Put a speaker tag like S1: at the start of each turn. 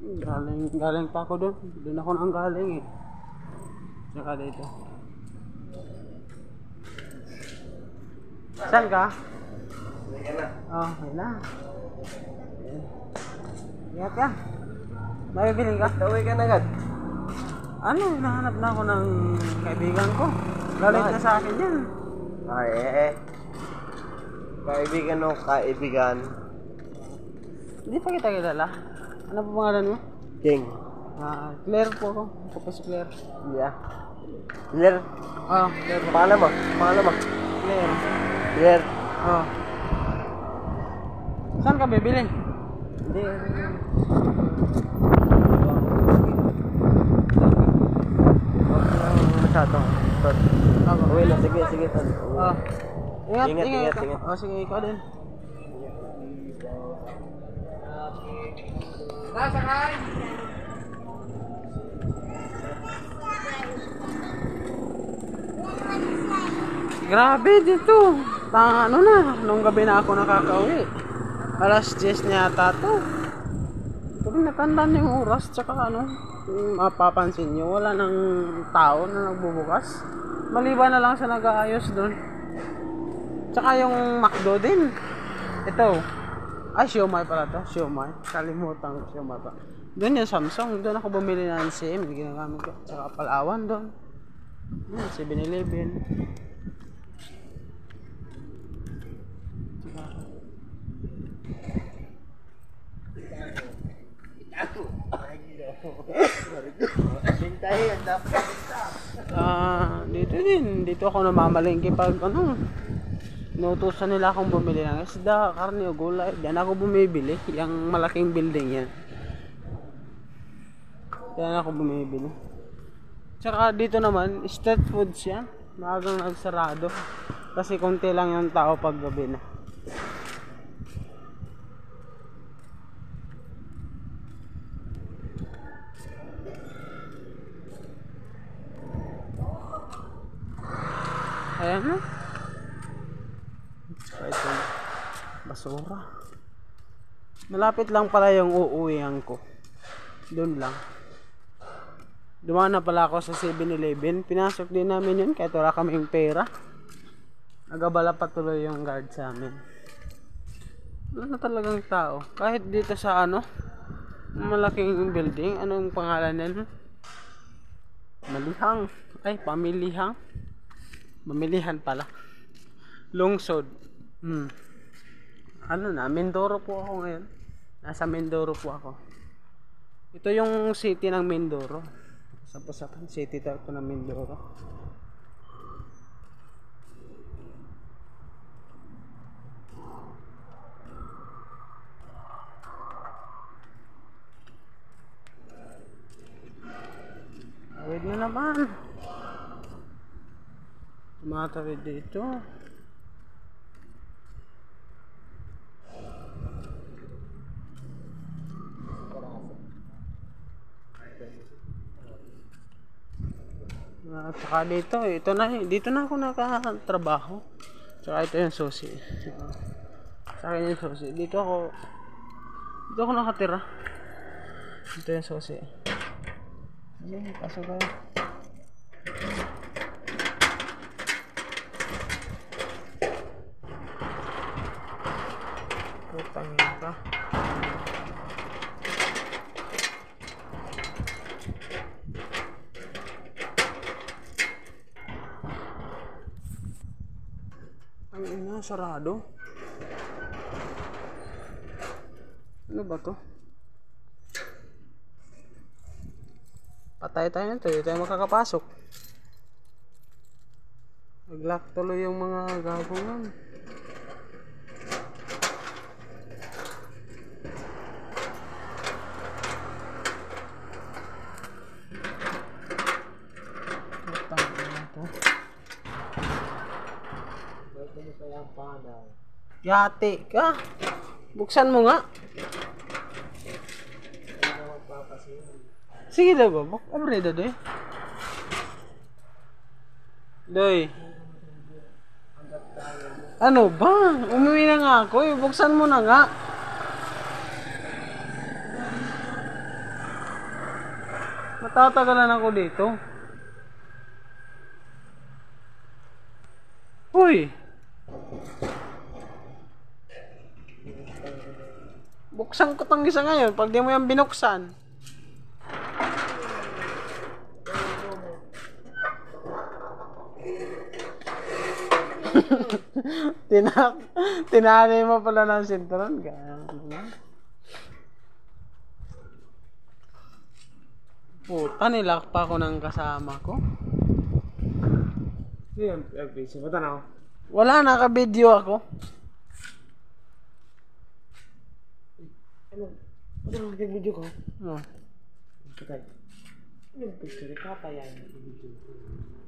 S1: Galing pa ako doon. Doon ako nang galing eh. Tsaka dito. Saan ka?
S2: Hindi na.
S1: Oh, ayun na. Ingat ka. May bibiling ka?
S2: Uwi ka na agad.
S1: Ano, hinahanap na ako ng kaibigan ko. Galit na sa akin yan.
S2: Ay, kaibigan o kaibigan.
S1: Hindi pa kita kilala. Ano po pangalan mo?
S2: King.
S1: Claire po ako. Ako po si Claire.
S2: Yeah. Claire.
S1: Claire po.
S2: Pangalan mo? Pangalan mo?
S1: Claire.
S2: Claire.
S1: Saan ka bibili?
S2: Hindi. Masyadong. Uwi na. Sige, sige.
S1: Ingat.
S2: Ingat.
S1: Sige, ikaw din.
S3: Nasakay!
S1: Grabe dito. Ano na, nung gabi na ako nakakauwi. Alas 10 na yata to. Pero natandaan yung oras, tsaka mapapansin nyo, wala nang tao na nagbubukas. Maliban na lang sa nag-aayos doon. Tsaka yung McDo din. Ito. Ay, siomai pala to. Siomai. Kalimutan ko siomai pa. Doon yung Samsung. Doon ako bumili ng NCM. Ginagamit ko. Tsaka Palawan doon. 7-Eleven. Dito din. Dito ako namamalengke pag inutusan nila akong bumili ng isda, karne o gulay. Diyan ako bumibili. Yung malaking building yan. Diyan ako bumibili. Tsaka dito naman, street foods yan. Maagang nagsarado. Kasi konti lang yung tao pag gabi na. Ayan na. Ito, basura. Malapit lang pala yung uuwihan ko. Doon lang. Dumaan na pala ako sa 7-Eleven. Pinasok din namin yun kahit wala kaming pera. Nagabala patuloy yung guard sa amin. Wala na talagang tao. Kahit dito sa malaking building. Anong pangalan nila? Malihang. Ay, pamilihang. Mamilihan pala. Lungsod. Mindoro po ako ngayon. Nasa Mindoro po ako. Ito yung city ng Mindoro. Sa city talaga ng Mindoro. Wait na naman. Tumatawid dito. Tsaka dito na ako nakatrabaho. Tsaka ito yung susi. Sa akin yung susi. Dito ako nakatira. Ito yung susi. Sige, pasok kayo. Putangin ka. Ang ina, sarado. Ano ba to? Patay tayo nito, hindi tayo makakapasok. Nag-lock tuloy yung mga gagongan. Yate ka. Buksan mo nga. Sige daw ba? Abre daw doy. Doy. Ano ba? Umuwi na nga ako. Buksan mo na nga. Matatagalan ako dito. Uy! Buksan ko tong isa ngayon pag di mo yan binuksan. Tinanay mo pala ng sinturon. Puta, nilak pa ako ng kasama ko.
S2: Yun, busy. Punta na ako.
S1: Wala, naka-video ako.
S2: Ano nag-video ko?
S1: Oh.
S2: Patay. Yung picture, kapa yan. Video ko.